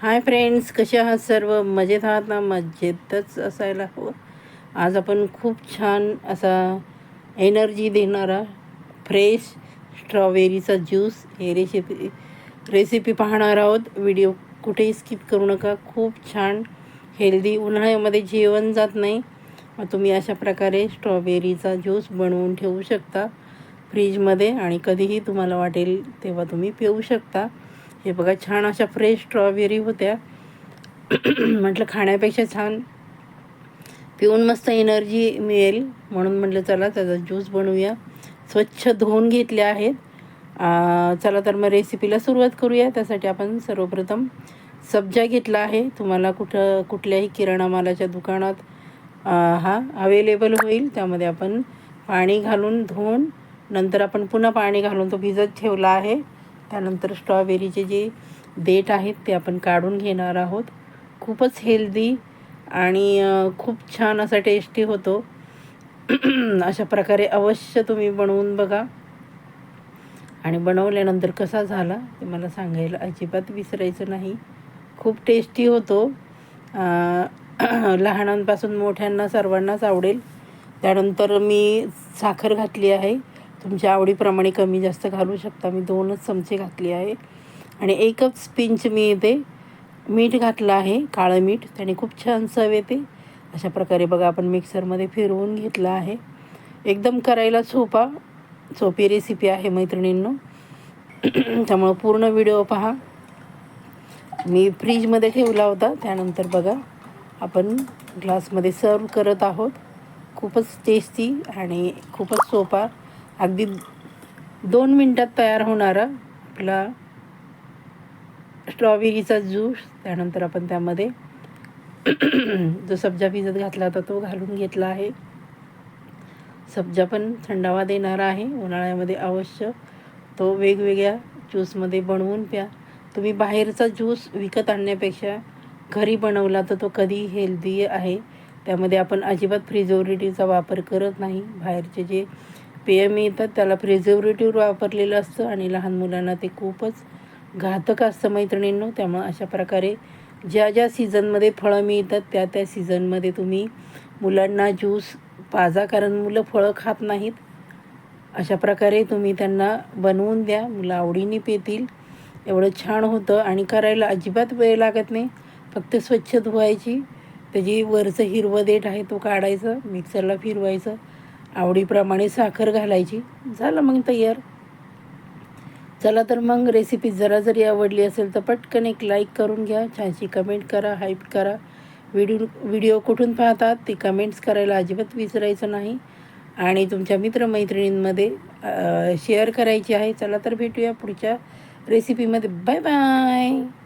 Hi friends, कसे आहात सर्व? मजेत आहात ना? मजेतच असायला हवं. आज आपण खूप छान असा एनर्जी देणारा फ्रेश स्ट्रॉबेरीचा ज्यूस हे रेसिपी पाहणार आहोत. व्हिडिओ कुठेही स्किप करू नका. खूप छान हेल्दी, उन्हाळ्यामध्ये जेवण जात नाही, मग तुम्ही अशा प्रकारे स्ट्रॉबेरीचा ज्यूस बनवून ठेवू शकता फ्रीजमध्ये आणि कधीही तुम्हाला वाटेल तेव्हा तुम्ही पिऊ शकता. हे बघा, छान अशा फ्रेश स्ट्रॉबेरी होत्या. म्हटलं खाण्यापेक्षा छान पिऊन मस्त एनर्जी मिळेल, म्हणून म्हटलं चला त्याचा ज्यूस बनवूया. स्वच्छ धुवून घेतले आहेत. चला तर मग रेसिपीला सुरुवात करूया. त्यासाठी आपण सर्वप्रथम सब्जा घेतला आहे. तुम्हाला कुठल्याही किराणा मालाच्या दुकानात हा अवेलेबल होईल. त्यामध्ये आपण पाणी घालून धुवून नंतर आपण पुन्हा पाणी घालून तो भिजत ठेवला आहे. त्यानंतर स्ट्रॉबेरीचे जे देठ आहेत ते आपण काढून घेणार आहोत. खूपच हेल्दी आणि खूप छान असा टेस्टी होतो. अशा प्रकारे अवश्य तुम्ही बनवून बघा आणि बनवल्यानंतर कसा झाला ते मला सांगायला अजिबात विसरायचं नाही. खूप टेस्टी होतो. लहानांपासून मोठ्यांना सर्वांनाच आवडेल. त्यानंतर मी साखर घातली आहे. तुमच्या आवडीप्रमाणे कमी जास्त घालू शकता. मी 2च चमचे घातले आहे आणि 1च पिंच मी इथे मीठ घातलं आहे, काळं मीठ. त्याने खूप छान चव येते. अशा प्रकारे बघा आपण मिक्सरमध्ये फिरवून घेतलं आहे. एकदम करायला सोपी रेसिपी आहे मैत्रिणींनो. त्यामुळं पूर्ण व्हिडिओ पहा. मी फ्रीजमध्ये ठेवला होता. त्यानंतर बघा आपण ग्लासमध्ये सर्व करत आहोत. खूपच टेस्टी आणि खूपच सोपा, अगदी 2 मिनटात तयार होणारा आपला स्ट्रॉबेरीचा ज्यूस. त्यानंतर आपण त्यामध्ये जो सब्जा भिजत घातला होता तो घालून घेतला आहे. सब्जा पण थंडावा देणारा आहे. उन्हाळ्यामध्ये अवश्य तो वेगवेगळ्या ज्यूसमध्ये बनवून प्या. तुम्ही बाहेरचा ज्यूस विकत आणण्यापेक्षा घरी बनवला तर तो कधी हेल्दी आहे. त्यामध्ये आपण अजिबात प्रिझर्वेटिव्हचा वापर करत नाही. बाहेरचे जे पेय मिळतात त्याला प्रिझर्वेटिव्ह वापरलेलं असतं आणि लहान मुलांना ते खूपच घातक असतं मैत्रिणींनो. त्यामुळं अशा प्रकारे ज्या सीझनमध्ये फळं मिळतात त्या सीझनमध्ये तुम्ही मुलांना ज्यूस पाजा, कारण मुलं फळं खात नाहीत. अशा प्रकारे तुम्ही त्यांना बनवून द्या, मुलं आवडीने पितील. एवढं छान होतं आणि करायला अजिबात वेळ लागत नाही. फक्त स्वच्छ धुवायची, त्याची वरचं हिरवं देठ आहे तो काढायचं, मिक्सरला फिरवायचं, आवडीप्रमाणे साखर घालायची, झालं मग तयार. चला तर मग रेसिपी जरी आवडली असेल तर पटकन एक लाईक करून घ्या, छानशी कमेंट करा, हाईप करा. व्हिडिओ कुठून पाहतात ते कमेंट्स करायला अजिबात विसरायचं नाही आणि तुमच्या मित्रमैत्रिणींमध्ये शेअर करायची आहे. चला तर भेटूया पुढच्या रेसिपीमध्ये. Bye bye.